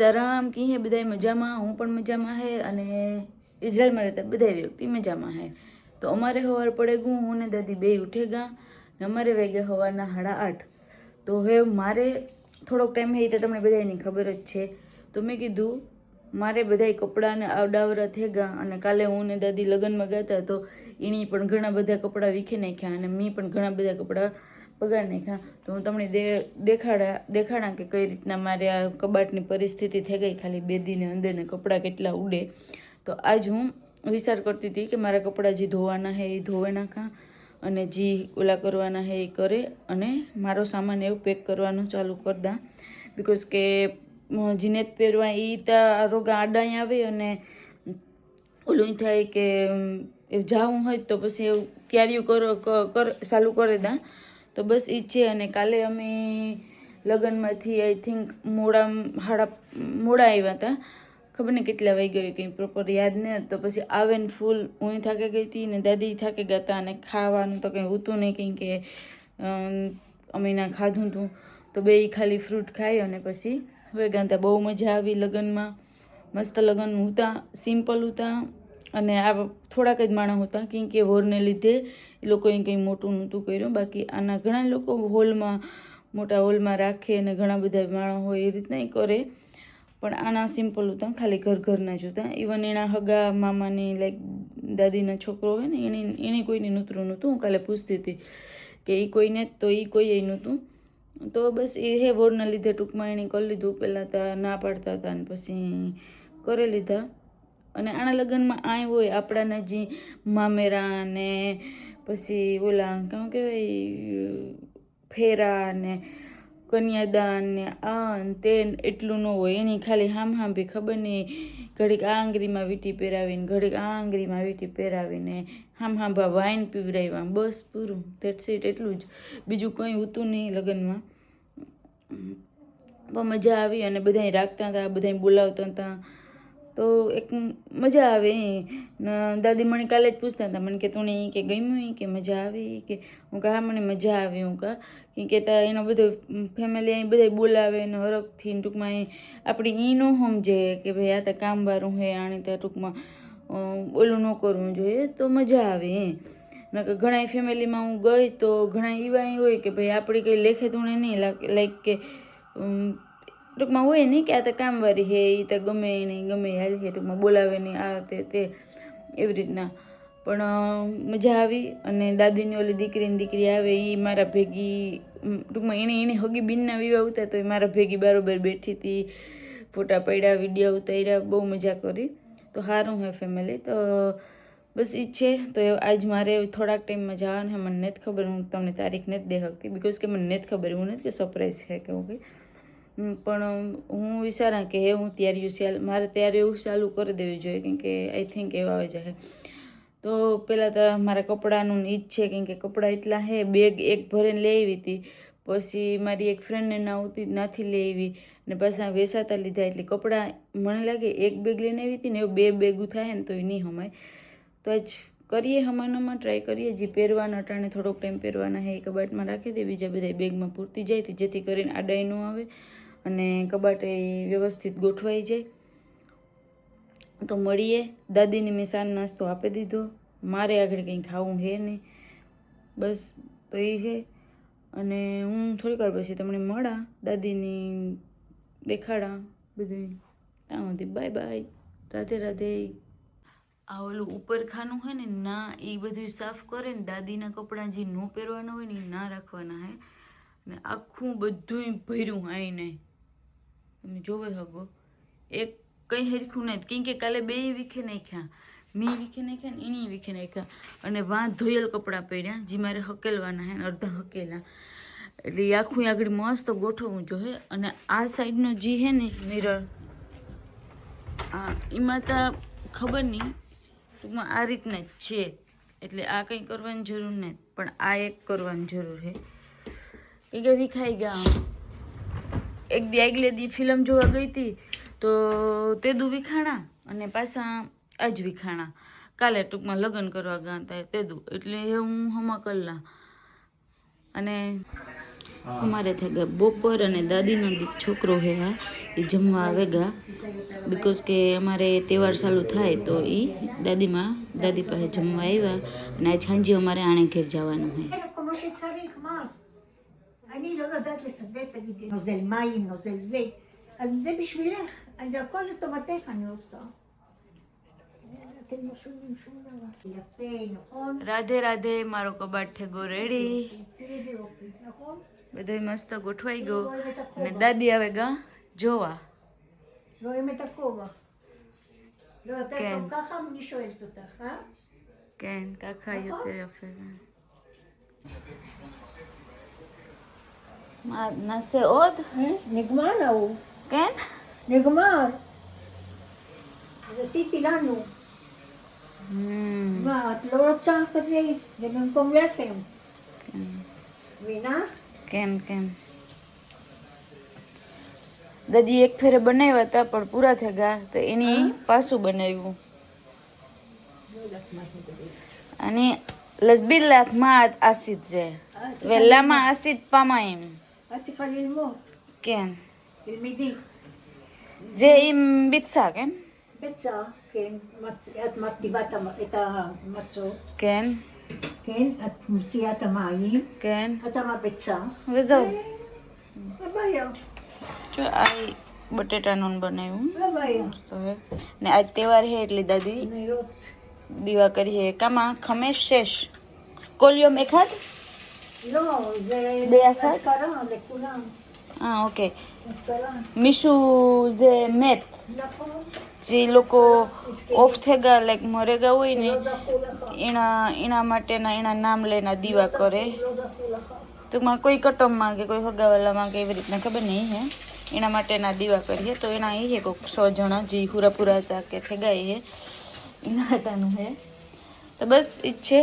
સીતારામ કી હે બધાય મજામાં, હું પણ મજામાં હે અને ઇઝરાયલમાં રહેતા બધા વ્યક્તિ મજામાં હે. તો અમારે સવાર પડે ગું, હું ને દાદી બે ઉઠે ગા ને અમારે વાગ્યા સવારના 8:30. તો હવે મારે થોડોક ટાઈમ હે તો તમને બધાની ખબર જ છે. તો મેં કીધું મારે બધાય કપડાને આવડાવરા થઈ ગયા અને કાલે હું ને દાદી લગ્નમાં ગયા હતા તો એની પણ ઘણા બધા કપડાં વીખી નાખ્યા અને મેં પણ ઘણા બધા કપડાં પગાર નાખ્યા. તો હું તમને દેખાડા કે કઈ રીતના મારે આ કબાટની પરિસ્થિતિ થઈ ગઈ, ખાલી બેદીને અંદરને કપડાં કેટલા ઉડે. તો આજ હું વિચાર કરતી હતી કે મારા કપડાં જે ધોવાના હે એ ધોવે નાખા અને જે ઓલા કરવાના હે એ કરે અને મારો સામાન એવું પેક કરવાનું ચાલુ કરી દા. બિકોઝ કે જીનેત પહેરવા એ ત્યાં રોગા આડાઈ આવે અને ઓલું થાય કે જવું હોય તો પછી એવું તૈયારીઓ ચાલુ કરી દા. તો બસ એ છે. અને કાલે અમે લગ્નમાંથી આઈ થિંક મોડા આવ્યા હતા, ખબર નહીં કેટલા વાગ્યા હોય કંઈ પ્રોપર યાદ નહીં. તો પછી આવે ને ફૂલ હું થાકી ગઈ હતી ને દાદી થાકી ગયા હતા અને ખાવાનું તો કંઈ હોતું નહીં, કંઈ કે અમે ના ખાધું હતું. તો બે ખાલી ફ્રૂટ ખાઈ અને પછી હવે ગાતા. બહુ મજા આવી લગ્નમાં, મસ્ત લગ્ન હતા, સિમ્પલ હતા અને આ થોડાક જ માણસ હતા કેમ કે વોરને લીધે એ લોકોએ કંઈ મોટું નહોતું કર્યું. બાકી આના ઘણા લોકો હોલમાં મોટા હોલમાં રાખે અને ઘણા બધા માણસ હોય એ રીતના કરે, પણ આના સિમ્પલ હતા, ખાલી ઘરના જ હતા. ઇવન એના હગા મામાની લાઈક દાદીના છોકરો હોય ને એને કોઈને નૂતરું નહોતું. હું કાલે પૂછતી હતી કે એ કોઈને, તો એ કોઈ નહોતું. તો બસ એ હે વોરના લીધે ટૂંકમાં એણે કરી લીધું. પહેલાં તો ના પાડતા હતા અને પછી કરી લીધા. અને આના લગ્નમાં આય હોય આપણાના જે મામેરા ને પછી ઓલા શું કહેવાય ફેરા ને કન્યાદાન ને આ તે એટલું ન હોય. એની ખાલી હાંભી ખબર નહીં, ઘડીક આ આંગળીમાં વીંટી પહેરાવીને ઘડીક આ આંગળીમાં વીંટી પહેરાવીને હાંભા વાઈન પીવડાવ્યા, બસ પૂરું, ધેટ્સ ઇટ, એટલું જ. બીજું કંઈ હતું નહીં લગ્નમાં. બહુ મજા આવી અને બધાય રાખતા હતા, બધાય બોલાવતા હતા. તો એક મજા આવે. દાદી મને કાલે જ પૂછતા હતા, મને કે તું કે ગમ્યું કે મજા આવી કે? હું કહા મને મજા આવી. હું કહા કે ત્યાં એનો બધો ફેમિલી અહીં બધા બોલાવે ને હરખથી ટૂંકમાં આપણી એ ન સમજે કે ભાઈ આ તો કામવાળું હે, આણે ત્યાં ટૂંકમાં ઓલું ન કરવું જોઈએ. તો મજા આવે નકર ઘણા ફેમિલીમાં હું ગઈ તો ઘણા એવા હોય કે ભાઈ આપણી કંઈ લેખે ધૂણે નહીં, લાઈક કે ટૂંકમાં હોય નહીં કે આ તો કામવાળી હે, એ તો ગમે નહીં ગમે હાલ છે, ટૂંકમાં બોલાવે નહીં આ તે એવી રીતના. પણ મજા આવી. અને દાદીની ઓલી દીકરી આવે એ મારા ભેગી ટૂંકમાં એને હગી બીનના વિવાહ ઉતા તો એ મારા ભેગી બરાબર બેઠી હતી, ફોટા પડ્યા, વિડીયો ઉતાર્યા, બહુ મજા કરી. તો સારું હે ફેમિલી. તો બસ એ છે. તો આજ મારે થોડાક ટાઈમમાં જવાનું હે. મને નથી ખબર, હું તમને તારીખ નથી દે શકતી બિકોઝ કે મને નથી ખબર, એવું નથી કે સરપ્રાઈઝ છે કે એવું કંઈ. પણ હું વિચારા કે હે હું મારે ત્યારે એવું ચાલુ કરી દેવું જોઈએ કેમ કે આઈ થિંક એવા આવે જાય. તો પહેલાં તો મારા કપડાનું ઈ જ છે કેમ કે કપડાં એટલા હે. બેગ એક ભરીને લઈ આવી હતી, પછી મારી એક ફ્રેન્ડને નાથી લઈ આવી ને પાછા વેસાતા લીધા. એટલે કપડાં મને લાગે એક બેગ લઈને આવી હતી ને એવું 2 બેગું થાય ને તો એ નહીં હમાય. તો જ કરીએ હમાનામાં ટ્રાય કરીએ. જે પહેરવાના અટાણે થોડોક ટાઈમ પહેરવાના હે એ કબાટમાં રાખી દે, બીજા બધા બેગમાં પૂરતી જાય જેથી કરીને આડાઈ ન આવે અને કબાટ એ વ્યવસ્થિત ગોઠવાઈ જાય. તો મળીએ. દાદીને મેં સાંજ નાસ્તો આપી દીધો, મારે આગળ કંઈ ખાવું હે નહીં, બસ તો એ છે. અને હું થોડીક વાર પછી તમને મળા, દાદીની દેખાડા બધું. ત્યાં સુધી બાય બાય, રાધે રાધે. આ ઓલું ઉપર ખાનું હોય ને ના એ બધું સાફ કરે ને, દાદીના કપડાં જે ન પહેરવાના હોય ને એ ના રાખવાના હે. ને આખું બધું ભર્યું આવીને તમે જોવે હગો એક કંઈ હરખું નહીં કેમ કે કાલે બે વીખે નાખ્યા, મેં વીખે નાખ્યા ને એની વીખે નાખ્યા. અને વાં ધોયેલ કપડાં પડ્યા જે મારે હકેલવાના હે ને અડધા હકેલા. એટલે એ આખું આગળ મસ્ત ગોઠવવું જોઈએ. અને આ સાઈડનો જે હે ને મિરર એમાં તો ખબર નહીં, ટૂંકમાં આ રીતના જ છે. એટલે આ કંઈ કરવાની જરૂર નહીં, પણ આ એક કરવાની જરૂર છે કે વિખાઈ ગયા. એક દી આગલે દી ફિલ્મ જોવા ગઈ હતી તો તે દુ વિખાણા અને પાછા આજ વિખાણા. કાલે ટૂંકમાં લગ્ન કરવા ગયા હતા તે દુ, એટલે હું હમા કલ્લા. અને અમારે થઈ ગયા બપોર અને દાદીનો છોકરો હે આ એ જમવા આવે ગા બિકોઝ કે અમારે તહેવાર ચાલુ થાય તો એ દાદી પાસે જમવા આવ્યા અને આજ સાંજે અમારે આણે ઘેર જવાનું છે. כמו שצריך, מה? אני לא יודעת לסדר, תגידי, נוזל מים, נוזל זה. אז זה בשבילך, זה הכל לטובתך אני עושה. אתם לא שומעים שום דבר. יפה, נכון? રાધે રાધે, મારો કબાટ થઈ ગયો રેડી, תראי איזה יופי, נכון? બધું મસ્ત ગોઠવાઈ ગયો અને દાદી આવે ગા જોવા. רואים את הכובע. לא יותר כן. טוב ככה, אני שואלת אותך, אה? כן, ככה יותר יפה. מה, נעשה עוד? נגמר ההוא. כן? נגמר. אז עשיתי לנו. מה, את לא רוצה כזה? זה במקום לחם. מבינה? કેમ કેમ દાદી એક ફેરે બનાવ્યા હતા પણ પૂરા થઈ ગયા તો એની પાછું બનાવ્યું અને לסביר מה עשית זה ולמה עשית פעמיים. את צריכה ללמוד. כן. תלמידי. זה עם ביצה, כן? ביצה, כן. את מרטיבה את המצות. כן. כן, את מוציאה את המים. כן. את שמה ביצה. וזהו. מה הבעיה? જો આ બટેટાનું બનાવ્યું מה הבעיה? મસ્ત હે ને આજ તહેવાર હે એટલે દાદી נרות. દીવા કરી હે કામાં 5-6 כל יום אחד? לא, זה ביחד? אזכרה לכולם. אוקיי. אזכרה. מישהו זה מת נכון. જે લોકો ઓફ થઈ ગયા લાઈક મરે ગયા હોય ને לא זכו לך. એના માટેના એના નામ લઈને દીવા કરે לא זכו לך. ટૂંકમાં કોઈ કટમમાં કે કોઈ હગાવાલામાં કે એવી રીતના ખબર નહીં હે એના માટેના દીવા કરીએ તો એના એ હે કોઈક 100 જણા જે પૂરા હતા કે થઈ ગયા હે એના હાટાનું હે તો બસ ઈ જ છે.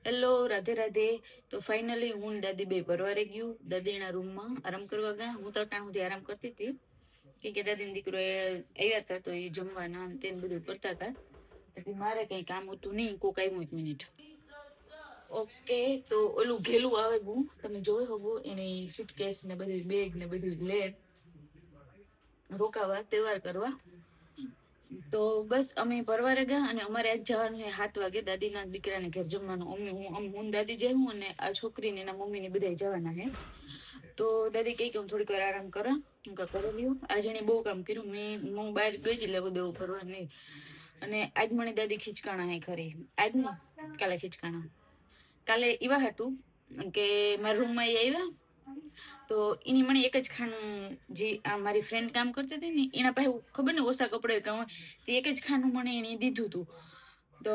હેલો રાધે રાધે. તો ફાઇનલી હું ને દાદી બે પરવારે ગયું દાદીના રૂમમાં આરામ કરવા ગયા. હું તો અટાણ સુધી આરામ કરતી હતી કે દાદીનો દીકરો આવ્યા હતા તો એ જમવાના તેને બધું કરતા હતા એટલે મારે કંઈ કામ હતું નહીં. કોક આવ્યું 1 મિનિટ. ઓકે તો ઓલું ઘેલું આવે હું તમે જોઈ હોવો એની સુટકેસ ને બધું બેગ ને બધું લે રોકાવા તહેવાર કરવા. તો બસ અમે પરવારે ગયા અને અમારે આજ જવાનું છે 7 વાગે દાદીના દીકરાને ઘેર જમવાનું. હું દાદી જઈ હું અને આ છોકરીને એના મમ્મીને બધા જવાના છે. તો દાદી કહી કે હું થોડીક વાર આરામ કરા હું કા કરી લ્યું. આજે એને બહુ કામ કર્યું. હું બહાર ગઈ હતી એટલે બધું ફરવા નહીં અને આજ મને દાદી ખીચકાણા હે ખરી. આજ નહીં કાલે ખીચકાણા. કાલે એવા હતું કે મારા રૂમમાં એ આવ્યા તો એની મને એક જ ખાનું જે આ મારી ફ્રેન્ડ કામ કરતી હતી ને એના પાસે ખબર ને ઓછા કપડે કે તે એક જ ખાનું મને એને દીધું હતું. તો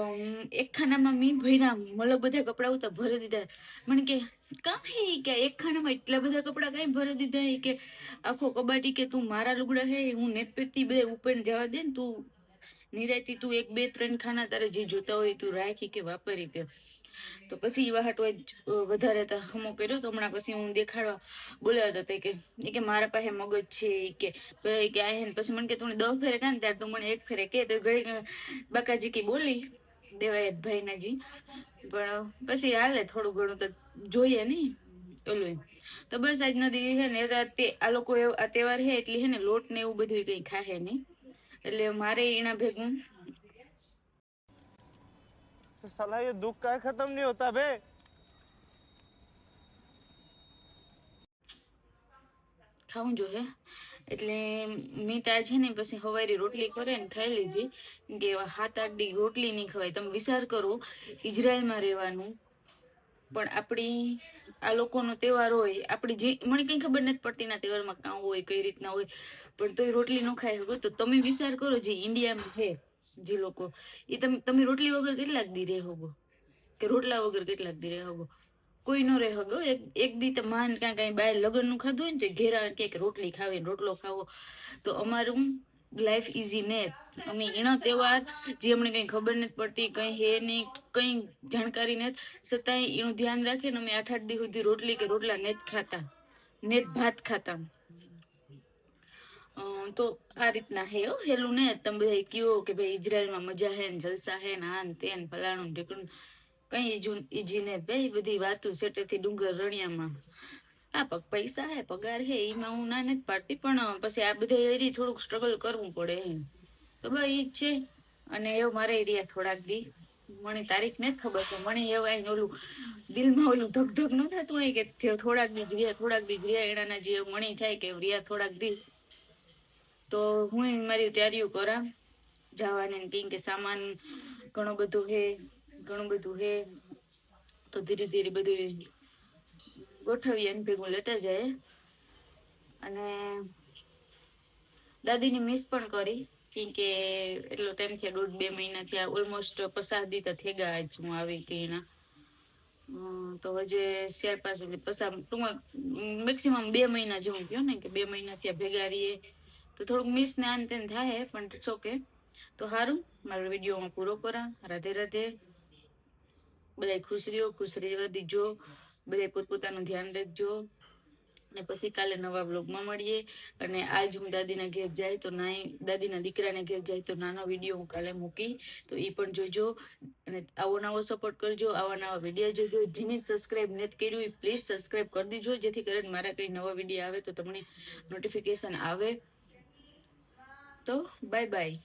એક ખાનામાં મેં ભર્યા મતલબ બધા કપડાં ઉતા ભરી દીધા. મને કે કાં હે કે એક ખાનામાં એટલા બધા કપડાં કાંઈ ભરી દીધા કે આખો કબાટી કે તું મારા લુગડા હે હું નેત પેટથી બધા ઉપર જવા દે ને તું નિરાયતી તું 1-2-3 ખાના તારે જે જોતા હોય તું રાખી કે વાપરી કે. તો પછી એવા હાટો વધારે હમો કર્યો તો હમણાં પછી હું દેખાડવા બોલાવ્યા હતા કે મારા પાસે મગજ છે કે આ હે. પછી મને કે તું 10 ફેરે કાં ત્યારે તું મને 1 ફેરે કે તો ઘડી બાકાજી કે બોલી દેવાય ભાઈનાજી પણ પછી હાલે થોડું ઘણું તો જોઈએ નહીં ઓલું. તો બસ આજ નથી છે ને તે આ લોકો આ તહેવાર છે એટલે છે ને લોટ ને એવું બધું કંઈ ખાહે નહીં એટલે મારે એના ભેગું साला ये दुख का खत्म नहीं होता बे. ખાવું જોઈએ એટલે મેં ત્યાં છે ને પછી સવારે રોટલી કરે ને ખાઈ લીધી કે 7-8 દી રોટલી નહીં ખવાય. તમે વિચાર કરો ઇઝરાયલમાં રહેવાનું પણ આપણી આ લોકોનો તહેવાર હોય આપણી જે મને કંઈ ખબર નથી પડતી ના તહેવારમાં કાં હોય કઈ રીતના હોય પણ તોય રોટલી ન ખાઈ શકો. તો તમે વિચાર કરો જે ઇન્ડિયામાં છે જે લોકો એ તમે રોટલી વગર કેટલાક દી રહે હોગો કે રોટલા વગર કેટલાક દી રહે હોગો. કોઈ નો રહે હગો. એક દી તો માન ક્યાં કઈ બાય લગ્નનું ખાધું હોય ને તો ઘેરા કે રોટલી ખાવી રોટલો ખાવો. તો અમારું લાઈફ ઇઝી ને અમે એનો તહેવાર જે અમને કંઈ ખબર નથી પડતી કંઈ હે નહીં કંઈ જાણકારી નથી છતાંય એનું ધ્યાન રાખે ને અમે 8-8 દી સુધી રોટલી કે રોટલા નેત ખાતા નેત ભાત ખાતા. તો આ રીતના હે હેલું ને તમે બધા કયો કે ભાઈ ઇઝરાયલમાં મજા હે ને જલસા હે ને આ ને તે ને ફલાણું ઢેકણું કઈ ઈજી ને ભાઈ, બધી વાતું સેટેથી ડુંગર રણિયામાં. આ પૈસા હે, પગાર હે, એમાં હું ના નથી પાડતી, પણ પછી આ બધા એરી થોડુંક સ્ટ્રગલ કરવું પડે એમ. તો બસ ઈ જ છે. અને એવું મારે એરિયા થોડાક દી, મને તારીખ નથી ખબર, તો મને એવું આઈને ઓલું દિલમાં ઓલું ધક ધક ન થતું હોય કે થોડાક દી જ રહ્યા, થોડાક દી જ રહ્યા, એના જે મણી થાય કે રહ્યા થોડાક દી. તો હું મારી તૈયારીઓ કરા જવાની, કેમ કે સામાન ઘણું બધું હે, તો ધીરે ધીરે બધું ગોઠવીએ ને ભેગું લેતા જાય. અને દાદીની મિસ પણ કરી, કેમ કે એટલો ટાઈમ થયા, 1.5-2 મહિના થયા, ઓલમોસ્ટ 50 દી તો થઈ ગયા જ હું આવી હતી એના. તો હજે 4-5 ટૂંકમાં મેક્સિમમ 2 મહિના જેવું કહો ને, કે 2 મહિના થયા ભેગા રહીએ, તો થોડુંક મિસ ને આન તેન થાય, પણ ઇટ્સ ઓકે. તો સારું, મારો વિડીયોમાં પૂરો કરા. રાધે રાધે. બધા ખુશ રહ્યો, ખુશ રહેવા દીજો, બધા પોતપોતાનું ધ્યાન રાખજો. ને પછી કાલે નવા બ્લોગમાં મળીએ. અને આજ હું દાદીના ઘેર જાય તો દાદીના દીકરાને ઘેર જાય તો નાનો વિડીયો હું કાલે મૂકી, તો એ પણ જોજો. અને આવો નવો સપોર્ટ કરજો, આવા નવા વિડીયો જોજો. જેને સબસ્ક્રાઇબ નથી કર્યું એ પ્લીઝ સબસ્ક્રાઇબ કરી દીજો, જેથી કરીને મારા કઈ નવા વિડીયો આવે તો તમને નોટિફિકેશન આવે. તો બાય બાય.